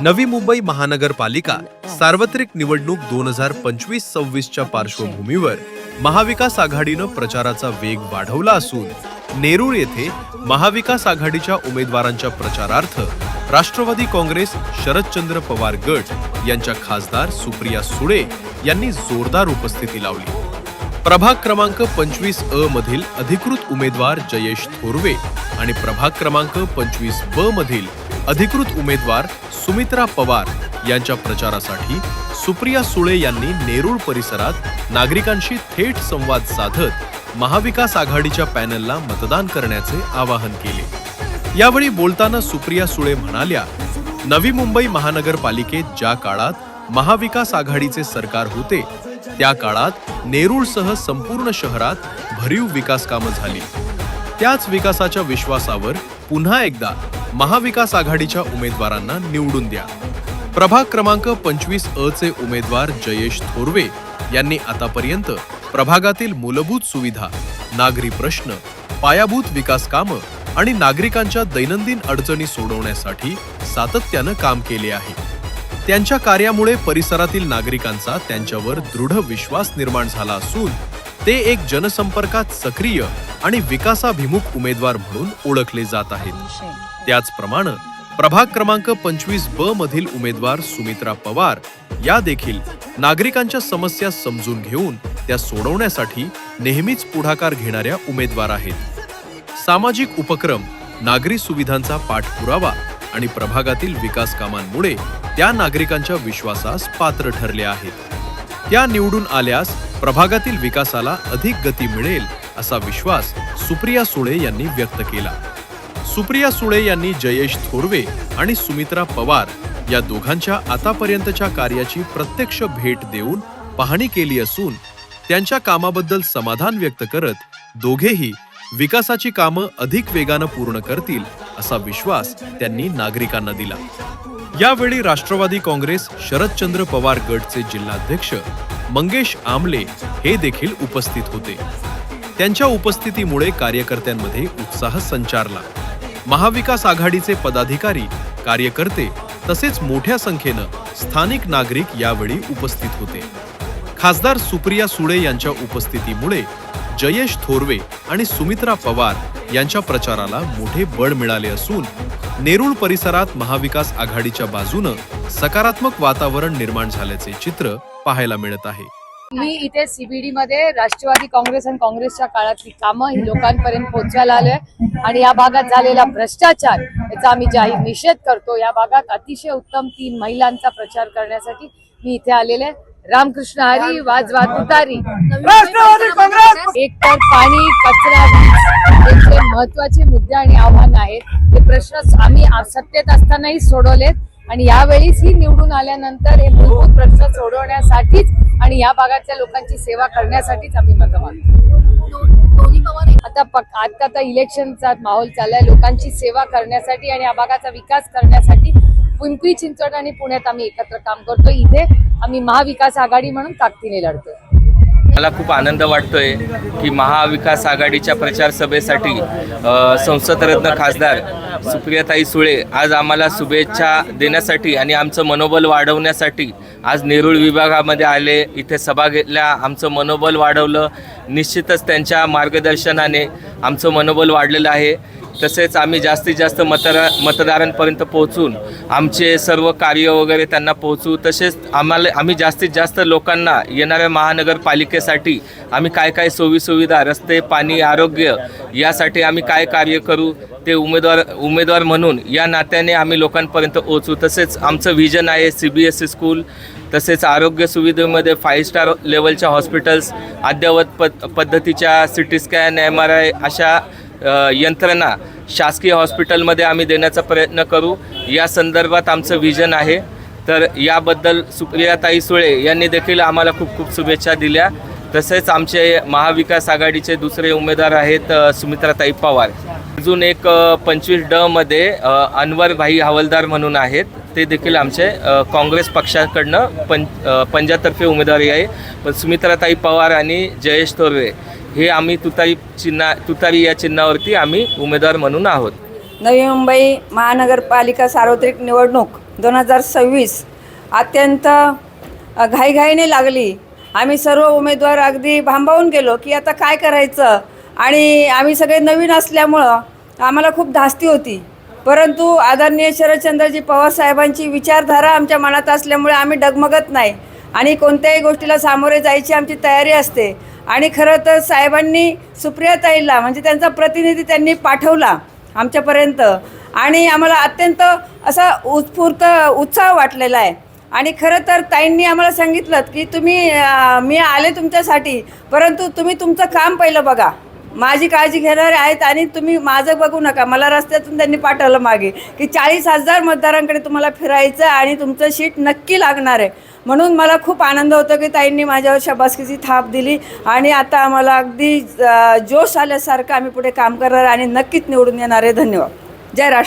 नवी मुंबई महानगरपालिका सार्वत्रिक निवडणूक 2025-26च्या पार्श्वभूमीवर महाविकास आघाडीनं प्रचाराचा वेग वाढवला असून नेरूळ येथे महाविकास आघाडीच्या उमेदवारांच्या प्रचारार्थ राष्ट्रवादी काँग्रेस शरदचंद्र पवार गट यांच्या खासदार सुप्रिया सुळे यांनी जोरदार उपस्थिती लावली। प्रभाग क्रमांक 25 मधील अधिकृत उमेदवार जयेश थोरवे आणि प्रभाग क्रमांक 25 मधील अधिकृत उमेदवार सुमित्रा पवार यांच्या प्रचारासाठी सुप्रिया सुळे यांनी नेरूळ परिसरात नागरिकांशी थेट संवाद साधत महाविकास आघाडीच्या पॅनलला मतदान करण्याचे आवाहन केले। यावेळी बोलताना सुप्रिया सुळे म्हणाल्या, नवी मुंबई महानगरपालिकेत ज्या काळात महाविकास आघाडीचे सरकार होते त्या काळात नेरूळसह संपूर्ण शहरात भरीव विकास कामं झाली। त्याच विकासाच्या विश्वासावर पुन्हा एकदा महाविकास आघाडीच्या उमेदवारांना निवडून द्या। प्रभाग क्रमांक 25 चे उमेदवार जयेश थोरवे यांनी आतापर्यंत प्रभागातील मूलभूत सुविधा, नागरी प्रश्न, पायाभूत विकास कामं आणि नागरिकांच्या दैनंदिन अडचणी सोडवण्यासाठी सातत्यानं काम केले आहे। त्यांच्या कार्यामुळे परिसरातील नागरिकांचा त्यांच्यावर दृढ विश्वास निर्माण झाला असून ते एक जनसंपर्कात सक्रिय आणि विकासाभिमुख उमेदवार म्हणून ओळखले जात आहेत। त्याचप्रमाणे प्रभाग क्रमांक 25 मधील उमेदवार सुमित्रा पवार या देखील नागरिकांच्या समस्या समजून घेऊन त्या सोडवण्यासाठी नेहमीच पुढाकार घेणाऱ्या उमेदवार आहेत। सामाजिक उपक्रम, नागरी सुविधांचा पाठपुरावा आणि प्रभागातील विकास कामांमुळे त्या नागरिकांच्या विश्वासास पात्र ठरल्या आहेत। त्या निवडून आल्यास प्रभागातील विकासाला अधिक गती मिळेल असा विश्वास सुप्रिया सुळे यांनी व्यक्त केला। सुप्रिया सुळे यांनी जयेश थोरवे आणि सुमित्रा पवार या दोघांच्या आतापर्यंतच्या कार्याची प्रत्यक्ष भेट देऊन पाहणी केली असून त्यांच्या कामाबद्दल समाधान व्यक्त करत दोघेही विकासाची कामं अधिक वेगानं पूर्ण करतील असा विश्वास त्यांनी नागरिकांना दिला। यावेळी राष्ट्रवादी काँग्रेस शरदचंद्र पवार गटचे जिल्हाध्यक्ष मंगेश आमले हे देखील उपस्थित होते। त्यांच्या उपस्थितीमुळे कार्यकर्त्यांमध्ये उत्साह संचारला। महाविकास आघाडीचे पदाधिकारी, कार्यकर्ते तसेच मोठ्या संख्येनं स्थानिक नागरिक यावेळी उपस्थित होते। खासदार सुप्रिया सुळे यांच्या उपस्थितीमुळे जयेश थोरवे आणि सुमित्रा पवार यांच्या प्रचाराला मोठे बळ मिळाले असून नेरूळ परिसरात महाविकास आघाडीच्या बाजूनं सकारात्मक वातावरण निर्माण झाल्याचे चित्र पाहायला मिळत आहे। मी इथे सीबीडी मध्ये राष्ट्रवादी काँग्रेस आणि काँग्रेसच्या काळातली कामं ही लोकांपर्यंत पोहोचवायला आलोय आणि या भागात झालेला भ्रष्टाचार याचा आम्ही जाहीर निषेध करतो। या भागात अतिशय उत्तम 3 महिलांचा प्रचार करण्यासाठी मी इथे आलेले। रामकृष्ण हरी, वाजवा तुतारी। एक तर पाणी, कचरा, वीज हे महत्वाचे मुद्दे आणि आव्हान आहेत। हे प्रश्न आम्ही सत्तेत असतानाही सोडवलेत आणि यावेळीच ही निवडून आल्यानंतर हे मूलभूत प्रश्न सोडवण्यासाठीच आणि या भागातल्या लोकांची सेवा करण्यासाठीच आम्ही मतं मागतो। आता इलेक्शनचा माहोल चाललाय, लोकांची सेवा करण्यासाठी आणि या भागाचा विकास करण्यासाठी पिंपरी चिंचवड आणि पुण्यात आम्ही एकत्र काम करतो। इथे आम्ही महाविकास आघाडी म्हणून ताकदीने लढतोय। मला खूप आनंद वाटतोय की महाविकास आघाडीच्या प्रचार सभेसाठी संसदरत्न खासदार सुप्रियाताई सुळे आज आम्हाला शुभेच्छा देण्यासाठी आणि आमचं मनोबल वाढवण्यासाठी आज नेरूळ विभागामध्ये आले। इथे सभा घेतल्या, आमचं मनोबल वाढवलं। निश्चितच त्यांच्या मार्गदर्शनाने आमचं मनोबल वाढलेलं आहे। तसेच आम्ही जास्तीत जास्त मतदारांपर्यंत पोहोचून आमचे सर्व कार्य वगैरे त्यांना पोहोचू। तसेच आम्ही जास्तीत जास्त लोकांना येणाऱ्या महानगरपालिकेसाठी आम्ही काय काय सोयीसुविधा, रस्ते, पाणी, आरोग्य यासाठी आम्ही काय कार्य करू ते उमेदवार म्हणून या नात्याने आम्ही लोकांपर्यंत पोहोचू। तसेच आमचं व्हिजन आहे CBSE स्कूल, तसेच आरोग्य सुविधेमध्ये 5 स्टार लेवलच्या हॉस्पिटल्स, अद्ययावत पद्धतीच्या CT स्कॅन, MRI अशा यंत्रणा शासकीय हॉस्पिटलमध्ये आम्ही देण्याचा प्रयत्न करू। या संदर्भात आमचं विजन आहे। तर याबद्दल सुप्रियाताई सुळे यांनी देखील आम्हाला खूप खूप शुभेच्छा दिल्या। तसेच आमचे महाविकास आघाडीचे दुसरे उमेदवार आहेत सुमित्राताई पवार। अजून एक 25 मध्ये अनवर भाई हवालदार म्हणून आहेत, ते देखील आमचे काँग्रेस पक्षाकडनं पंजातर्फे उमेदवारी आहे। पण सुमित्राताई पवार आणि जयेश थोरवे हे आम्ही तुतारी या चिन्हावरती आम्ही उमेदवार म्हणून आहोत। नवी मुंबई महानगरपालिका सार्वत्रिक निवडणूक 2026 अत्यंत घाईघाईने लागली. आम्ही सर्व उमेदवार अगदी भांबावून गेलो की आता काय करायचं, आणि आम्ही सगळे नवीन असल्यामुळं आम्हाला खूप धास्ती होती. परंतु आदरणीय शरदचंद्रजी पवार साहेबांची विचारधारा आमच्या मनात असल्यामुळे आम्ही डगमगत नाही आणि कोणत्याही गोष्टीला सामोरे जायची आमची तयारी असते. आणि खरं तर साहेबांनी सुप्रियाताईला म्हणजे त्यांचा प्रतिनिधी त्यांनी पाठवला आमच्यापर्यंत, आणि आम्हाला अत्यंत असा उत्स्फूर्त उत्साह वाटलेला आहे. आणि खरं तर ताईंनी आम्हाला सांगितलं की मी आले तुमच्यासाठी, परंतु तुम्ही तुमचं काम पहिलं बघा, माझी काळजी घेणारे आहेत आणि तुम्ही माझं बघू नका. मला रस्त्यातून त्यांनी पाठवलं मागे की 40,000 मतदारांकडे तुम्हाला फिरायचं आणि तुमचं शीट नक्की लागणार आहे. म्हणून मला खूप आनंद होतो की ताईंनी माझ्यावर शाबासकीची थाप दिली आणि आता आम्हाला अगदी जोश आल्यासारखं आम्ही पुढे काम करणार आणि नक्कीच निवडून येणार आहे. धन्यवाद. जय राष्ट्र.